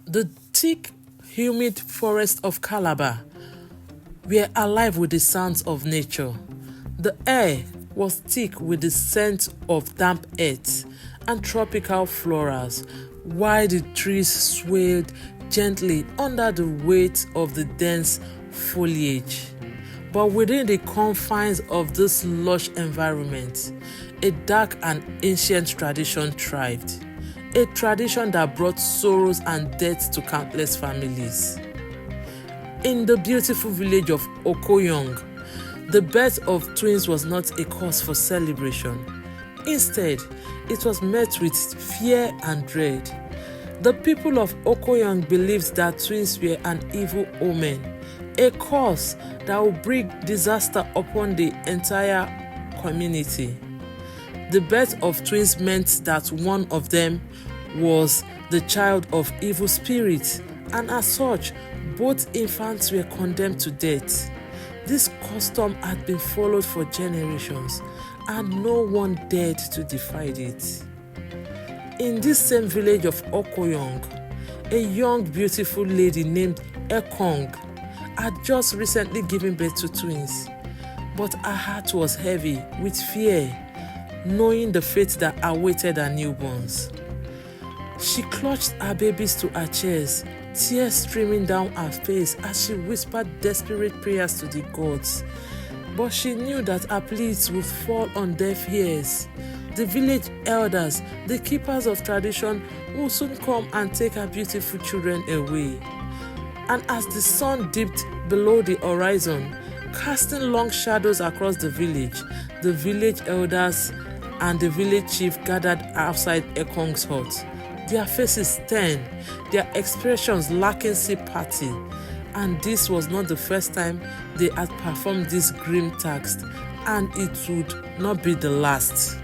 The thick, humid forest of Calabar were alive with the sounds of nature. The air was thick with the scent of damp earth and tropical florals, while the trees swayed gently under the weight of the dense foliage. But within the confines of this lush environment, a dark and ancient tradition thrived. A tradition that brought sorrows and death to countless families. In the beautiful village of Okoyong, the birth of twins was not a cause for celebration. Instead, it was met with fear and dread. The people of Okoyong believed that twins were an evil omen, a curse that would bring disaster upon the entire community. The birth of twins meant that one of them was the child of evil spirits, and as such, both infants were condemned to death. This custom had been followed for generations, and no one dared to defy it. In this same village of Okoyong, a young, beautiful lady named Ekong had just recently given birth to twins, but her heart was heavy with fear, knowing the fate that awaited her newborns. She clutched her babies to her chest, tears streaming down her face as she whispered desperate prayers to the gods. But she knew that her pleas would fall on deaf ears. The village elders, the keepers of tradition, would soon come and take her beautiful children away. And as the sun dipped below the horizon, casting long shadows across the village elders and the village chief gathered outside Ekong's hut. Their faces stern, their expressions lacking sympathy, and this was not the first time they had performed this grim task, and it would not be the last.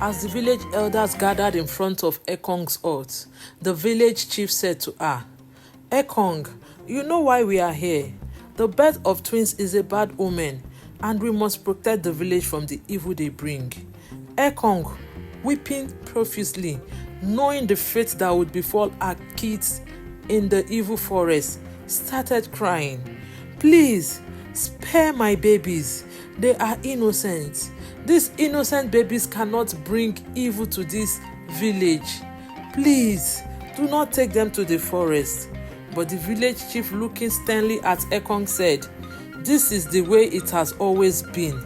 As the village elders gathered in front of Ekong's hut, the village chief said to her, "Ekong, you know why we are here. The birth of twins is a bad omen, and we must protect the village from the evil they bring." Ekong, weeping profusely, knowing the fate that would befall her kids in the evil forest, started crying, "Please, spare my babies. They are innocent. These innocent babies cannot bring evil to this village. Please, do not take them to the forest." But the village chief, looking sternly at Ekong, said, "This is the way it has always been.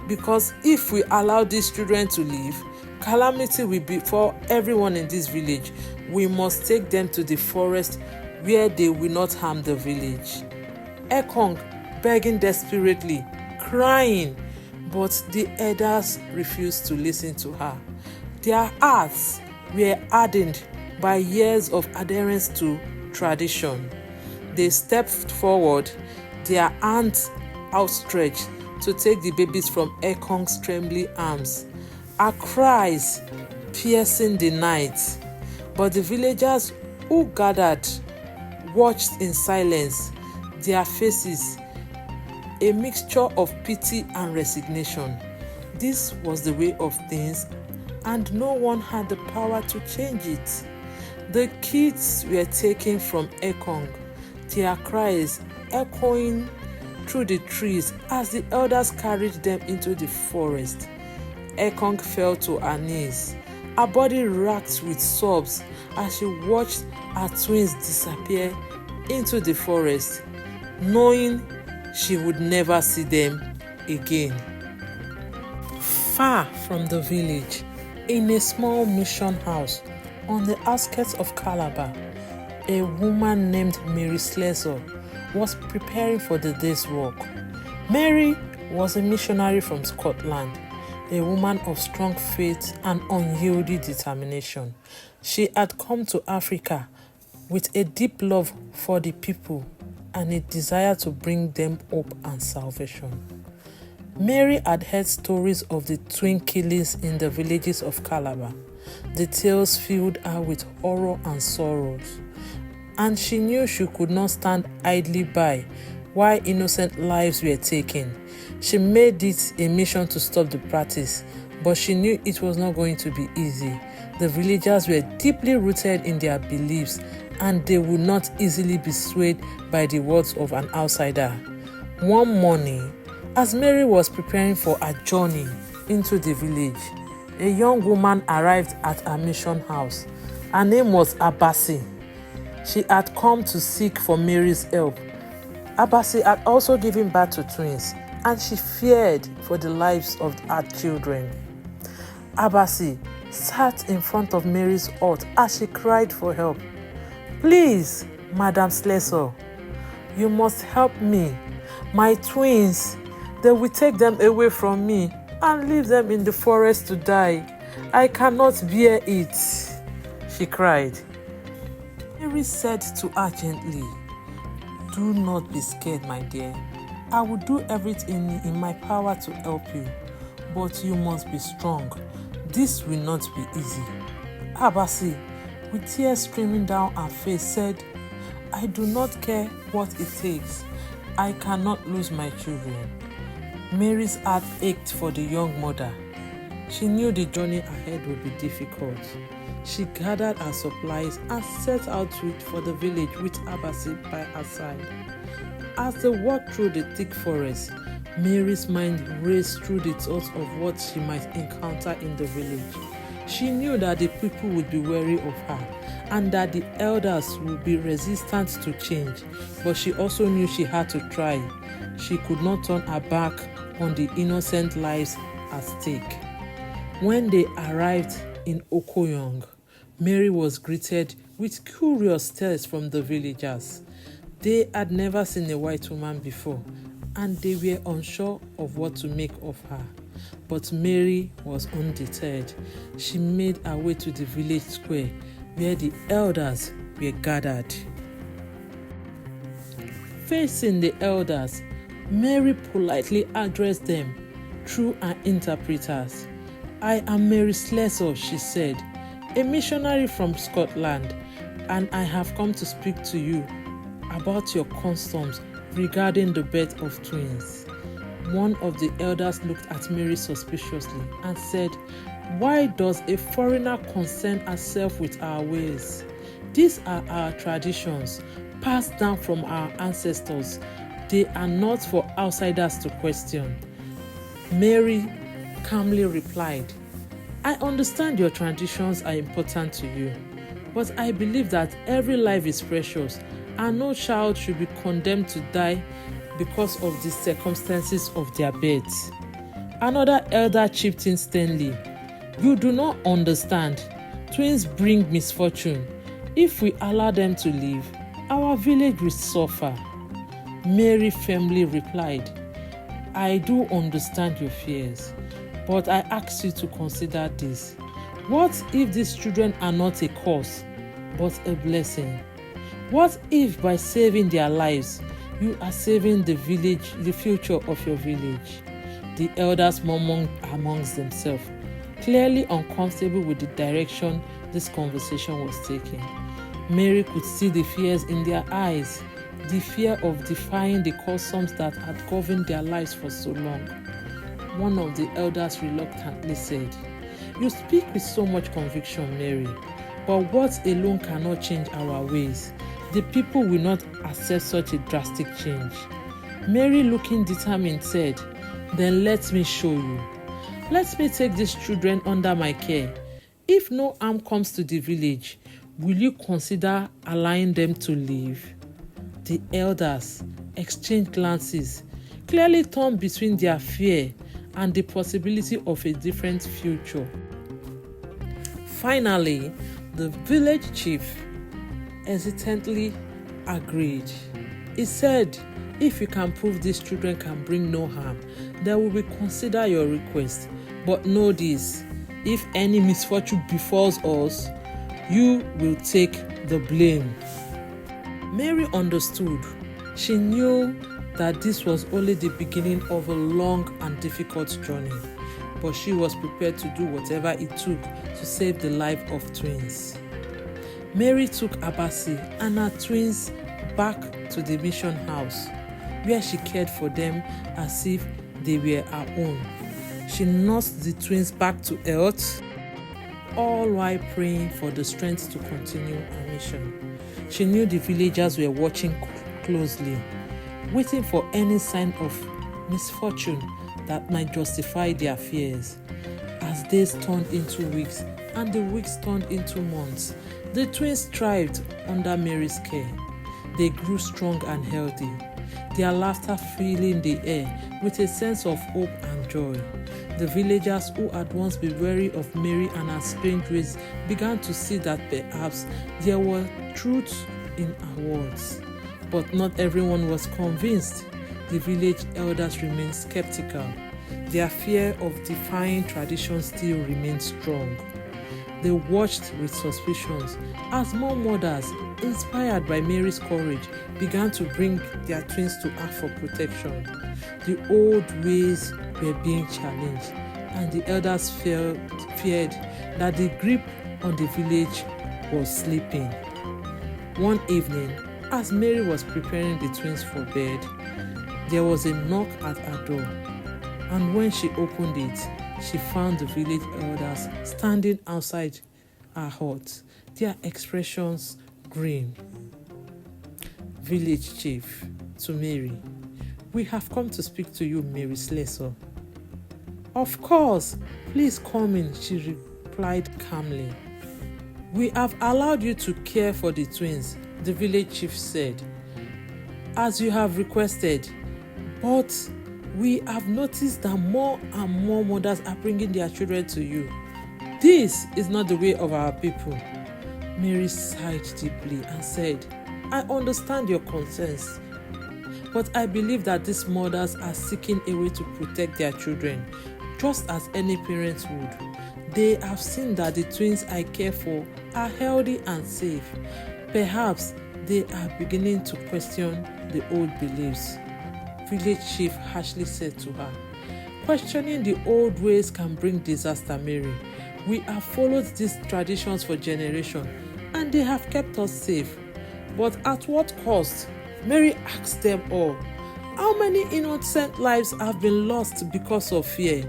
Because if we allow these children to live, calamity will befall everyone in this village. We must take them to the forest where they will not harm the village." Ekong begging desperately, crying, but the elders refused to listen to her. Their hearts were hardened by years of adherence to tradition. They stepped forward, their hands outstretched to take the babies from Ekong's trembling arms. Her cries piercing the night, but the villagers who gathered watched in silence, their faces a mixture of pity and resignation. This was the way of things, and no one had the power to change it. The kids were taken from Ekong, their cries echoing through the trees as the elders carried them into the forest. Ekong fell to her knees, her body racked with sobs as she watched her twins disappear into the forest, knowing she would never see them again. Far from the village, in a small mission house on the outskirts of Calabar, a woman named Mary Slessor was preparing for the day's work. Mary was a missionary from Scotland, a woman of strong faith and unyielding determination. She had come to Africa with a deep love for the people and a desire to bring them hope and salvation. Mary had heard stories of the twin killings in the villages of Calabar. The tales filled her with horror and sorrows, and she knew she could not stand idly by while innocent lives were taken. She made it a mission to stop the practice, but she knew it was not going to be easy. The villagers were deeply rooted in their beliefs and they would not easily be swayed by the words of an outsider. One morning, as Mary was preparing for a journey into the village, a young woman arrived at her mission house. Her name was Abasi. She had come to seek for Mary's help. Abasi had also given birth to twins, and she feared for the lives of her children. Abasi sat in front of Mary's hut as she cried for help. "Please, Madam Slessor, you must help me. My twins, they will take them away from me and leave them in the forest to die. I cannot bear it," she cried. Mary said to her gently, "Do not be scared, my dear. I will do everything in my power to help you, but you must be strong. This will not be easy." Abasi, with tears streaming down her face, said, "I do not care what it takes. I cannot lose my children." Mary's heart ached for the young mother. She knew the journey ahead would be difficult. She gathered her supplies and set out for the village with Abasi by her side. As they walked through the thick forest, Mary's mind raced through the thoughts of what she might encounter in the village. She knew that the people would be wary of her and that the elders would be resistant to change, but she also knew she had to try. She could not turn her back on the innocent lives at stake. When they arrived in Okoyong, Mary was greeted with curious stares from the villagers. They had never seen a white woman before, and they were unsure of what to make of her. But Mary was undeterred. She made her way to the village square where the elders were gathered. Facing the elders, Mary politely addressed them through her interpreters. "I am Mary Slessor," she said, "a missionary from Scotland, and I have come to speak to you about your customs regarding the birth of twins." One of the elders looked at Mary suspiciously and said, "Why does a foreigner concern herself with our ways? These are our traditions, passed down from our ancestors. They are not for outsiders to question." Mary calmly replied, "I understand your traditions are important to you, but I believe that every life is precious and no child should be condemned to die because of the circumstances of their birth." Another elder chipped in sternly, "You do not understand. Twins bring misfortune. If we allow them to live, our village will suffer." Mary firmly replied, "I do understand your fears, but I ask you to consider this. What if these children are not a curse, but a blessing? What if by saving their lives, you are saving the village, the future of your village?" The elders murmured amongst themselves, clearly uncomfortable with the direction this conversation was taking. Mary could see the fears in their eyes, the fear of defying the customs that had governed their lives for so long. One of the elders reluctantly said, "You speak with so much conviction, Mary, but words alone cannot change our ways. The people will not accept such a drastic change." Mary, looking determined, said, "Then let me show you. Let me take these children under my care. If no harm comes to the village, will you consider allowing them to live?" The elders exchanged glances, clearly torn between their fear and the possibility of a different future. Finally, the village chief hesitantly agreed. He said, "If you can prove these children can bring no harm, then we will consider your request. But know this, if any misfortune befalls us, you will take the blame." Mary understood. She knew that this was only the beginning of a long and difficult journey, but she was prepared to do whatever it took to save the life of twins. Mary took Abasi and her twins back to the mission house, where she cared for them as if they were her own. She nursed the twins back to health, all while praying for the strength to continue her mission. She knew the villagers were watching closely, waiting for any sign of misfortune that might justify their fears. As days turned into weeks and the weeks turned into months, the twins thrived under Mary's care. They grew strong and healthy, their laughter filling the air with a sense of hope and joy. The villagers who had once been wary of Mary and her strange ways began to see that perhaps there were truth in her words. But not everyone was convinced. The village elders remained skeptical. Their fear of defying tradition still remained strong. They watched with suspicions as more mothers, inspired by Mary's courage, began to bring their twins to her for protection. The old ways were being challenged, and the elders feared that the grip on the village was slipping. One evening, as Mary was preparing the twins for bed, there was a knock at her door, and when she opened it, she found the village elders standing outside her hut, their expressions grim. Village chief to Mary: "We have come to speak to you, Mary Slessor." "Of course, please come in," she replied calmly. "We have allowed you to care for the twins," the village chief said, "as you have requested. But we have noticed that more and more mothers are bringing their children to you. This is not the way of our people." Mary sighed deeply and said, "I understand your concerns, but I believe that these mothers are seeking a way to protect their children, just as any parents would. They have seen that the twins I care for are healthy and safe. Perhaps they are beginning to question the old beliefs." Village chief harshly said to her, "Questioning the old ways can bring disaster, Mary. We have followed these traditions for generations, and they have kept us safe. But at what cost?" Mary asked them all. "How many innocent lives have been lost because of fear?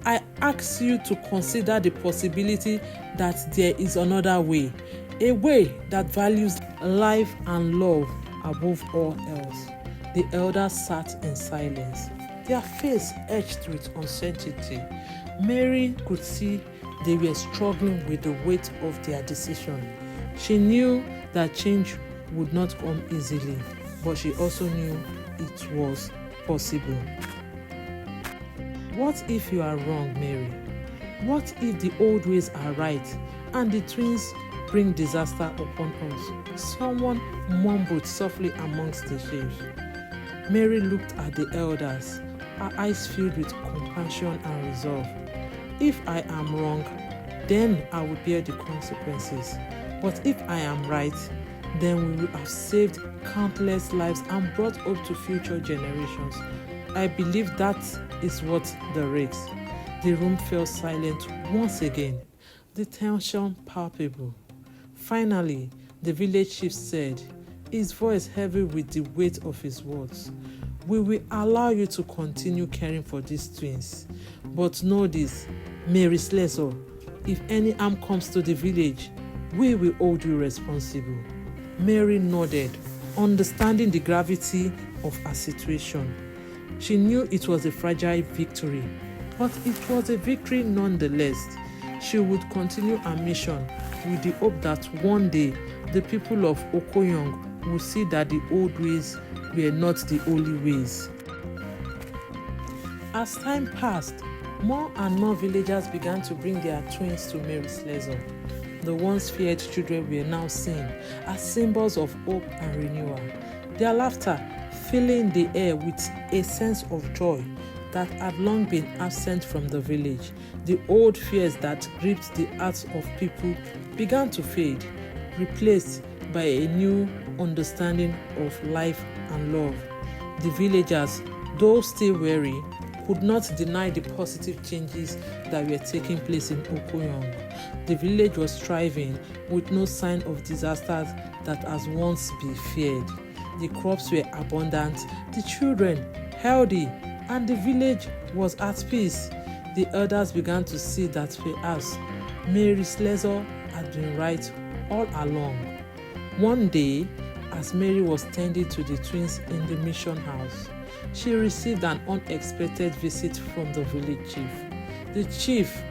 I ask you to consider the possibility that there is another way, a way that values life and love above all else." The elders sat in silence, their faces etched with uncertainty. Mary could see they were struggling with the weight of their decision. She knew that change would not come easily, but she also knew it was possible. What if you are wrong, Mary? What if the old ways are right and the twins bring disaster upon us? Someone mumbled softly amongst the sheaves. Mary looked at the elders, her eyes filled with compassion and resolve. "If I am wrong, then I will bear the consequences. But if I am right, then we will have saved countless lives and brought hope to future generations. I believe that is worth the risk." The room fell silent once again, the tension palpable. Finally, the village chief said, his voice heavy with the weight of his words, "We will allow you to continue caring for these twins. But know this, Mary Slessor, if any harm comes to the village, we will hold you responsible." Mary nodded, understanding the gravity of her situation. She knew it was a fragile victory, but it was a victory nonetheless. She would continue her mission with the hope that one day the people of Okoyong would see that the old ways were not the only ways. As time passed, more and more villagers began to bring their twins to Mary Slessor. The once feared children were now seen as symbols of hope and renewal. Their laughter filling the air with a sense of joy that had long been absent from the village. The old fears that gripped the hearts of people began to fade, replaced by a new understanding of life and love. The villagers, though still wary, could not deny the positive changes that were taking place in Okoyong. The village was thriving with no sign of disasters that has once been feared. The crops were abundant, the children healthy, and the village was at peace. The elders began to see that perhaps Mary Slessor had been right all along. One day, as Mary was tending to the twins in the mission house, she received an unexpected visit from the village chief. The chief,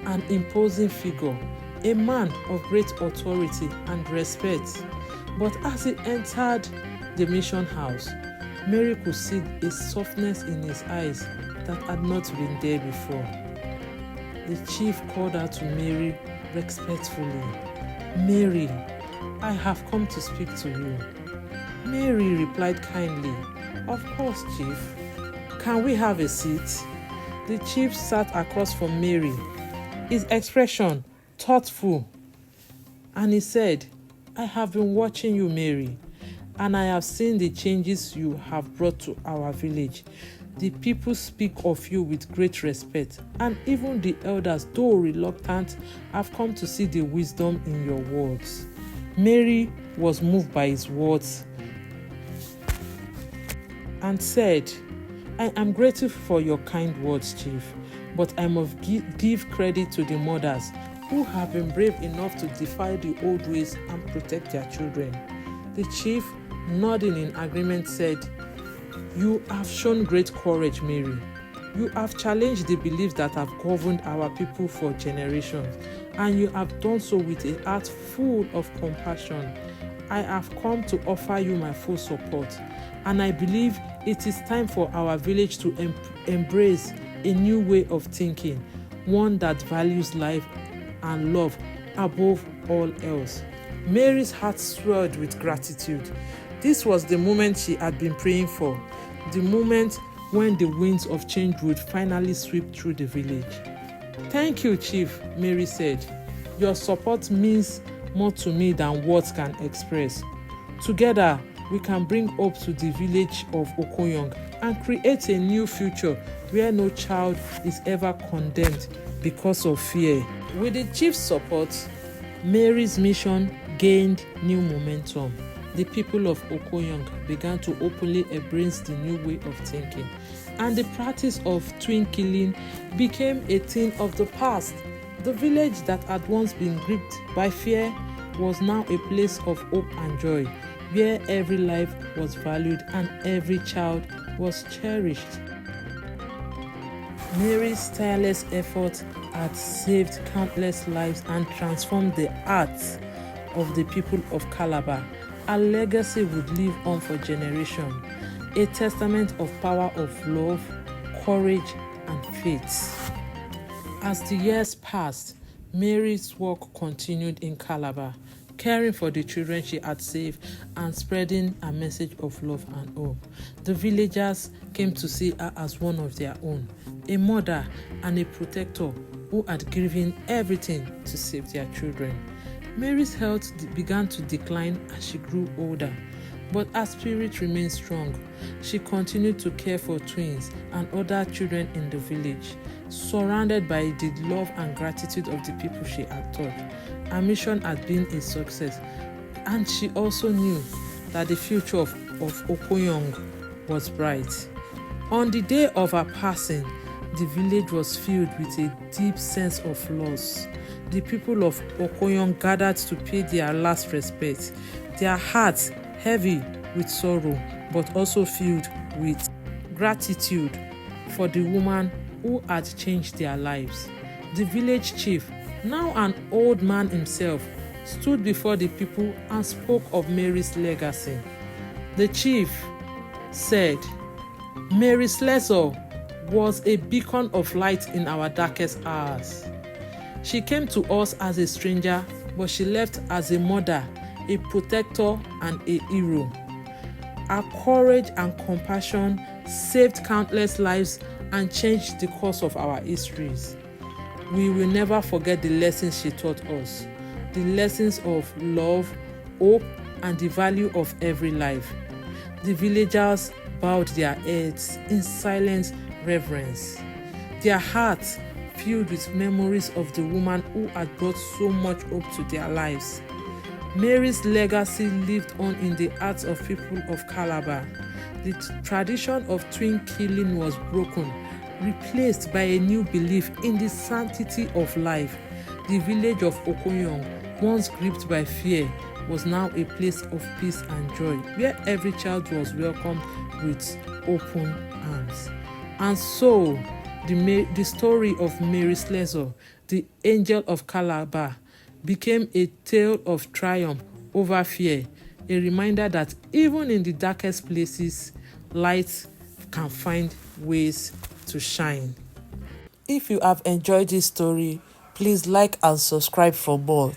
an imposing figure, a man of great authority and respect. But as he entered the mission house, Mary could see a softness in his eyes that had not been there before. The chief called out to Mary respectfully, "Mary, I have come to speak to you." Mary replied kindly, "Of course, Chief. Can we have a seat?" The chief sat across from Mary, his expression thoughtful, and he said, "I have been watching you, Mary, and I have seen the changes you have brought to our village. The people speak of you with great respect, and even the elders, though reluctant, have come to see the wisdom in your words." Mary was moved by his words and said, "I am grateful for your kind words, Chief, but I must give credit to the mothers who have been brave enough to defy the old ways and protect their children." The chief, nodding in agreement, said, "You have shown great courage, Mary. You have challenged the beliefs that have governed our people for generations, and you have done so with a heart full of compassion. I have come to offer you my full support, and I believe it is time for our village to embrace a new way of thinking, one that values life and love above all else." Mary's heart swelled with gratitude. This was the moment she had been praying for, the moment when the winds of change would finally sweep through the village. "Thank you, Chief," Mary said. "Your support means more to me than words can express. Together, we can bring hope to the village of Okoyong and create a new future where no child is ever condemned because of fear." With the chief's support, Mary's mission gained new momentum. The people of Okoyong began to openly embrace the new way of thinking, and the practice of twin killing became a thing of the past. The village that had once been gripped by fear was now a place of hope and joy, where every life was valued and every child was cherished. Mary's tireless effort had saved countless lives and transformed the hearts of the people of Calabar. Her legacy would live on for generations, a testament of power of love, courage, and faith. As the years passed, Mary's work continued in Calabar, caring for the children she had saved and spreading a message of love and hope. The villagers came to see her as one of their own, a mother and a protector who had given everything to save their children. Mary's health began to decline as she grew older, but her spirit remained strong. She continued to care for twins and other children in the village, surrounded by the love and gratitude of the people she had taught. Her mission had been a success, and she also knew that the future of Okoyong was bright. On the day of her passing, the village was filled with a deep sense of loss. The people of Okoyong gathered to pay their last respect, their hearts heavy with sorrow, but also filled with gratitude for the woman who had changed their lives. The village chief, now an old man himself, stood before the people and spoke of Mary's legacy. The chief said, "Mary Slessor was a beacon of light in our darkest hours. She came to us as a stranger, but she left as a mother, a protector, and a hero. Her courage and compassion saved countless lives and changed the course of our histories. We will never forget the lessons she taught us, the lessons of love, hope, and the value of every life." The villagers bowed their heads in silent reverence, their hearts filled with memories of the woman who had brought so much hope to their lives. Mary's legacy lived on in the hearts of people of Calabar. The tradition of twin killing was broken, replaced by a new belief in the sanctity of life. The village of Okoyong, once gripped by fear, was now a place of peace and joy, where every child was welcomed with open arms. And so, the story of Mary Slessor, the Angel of Calabar, became a tale of triumph over fear, a reminder that even in the darkest places, light can find ways to shine. If you have enjoyed this story, please like and subscribe for more.